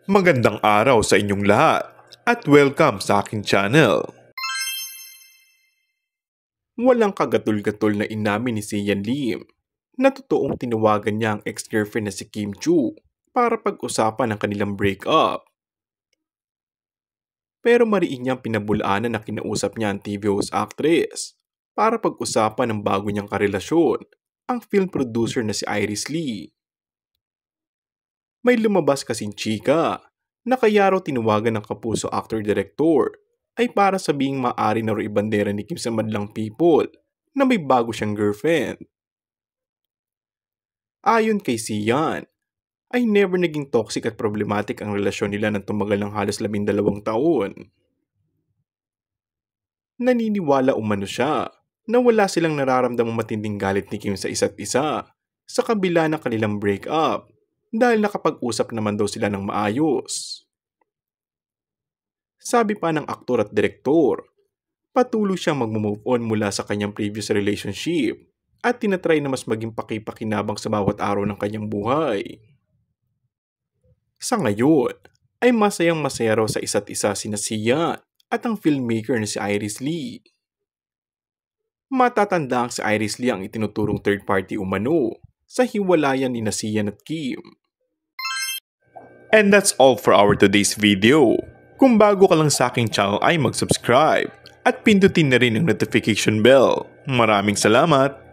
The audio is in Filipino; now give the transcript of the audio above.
Magandang araw sa inyong lahat at welcome sa aking channel. Walang kagatul-gatul na inamin ni Sian Lim na totoong tinawagan niya ang ex-girlfriend na si Kim Chu para pag-usapan ang kanilang breakup. Pero mariin niyang pinabulaanan na kinausap niya ang TV host actress para pag-usapan ang bago niyang karelasyon, ang film producer na si Iris Lee. May lumabas kasing chika na kaya raw tinawagan ng kapuso actor-director ay para sabihing maaari na raw ibandera ni Kim sa madlang people na may bago siyang girlfriend. Ayon kay Sian, ay never naging toxic at problematic ang relasyon nila nang tumagal ng halos 12 taon. Naniniwala umano siya na wala silang nararamdamang matinding galit ni Kim sa isa't isa sa kabila ng kanilang breakup dahil nakapag-usap naman daw sila ng maayos. Sabi pa ng aktor at direktor, patuloy siyang mag-move on mula sa kanyang previous relationship at tinatry na mas maging pakipakinabang sa bawat araw ng kanyang buhay. Sa ngayon, ay masayang masaya raw sa isa't isa sina Sian at ang filmmaker na si Iris Lee. Matatanda ang si Iris Lee ang itinuturong third party umano sa hiwalayan ni Sian at Kim. And that's all for our today's video. Kung bago ka lang sa aking channel ay mag-subscribe at pindutin na rin ang notification bell. Maraming salamat!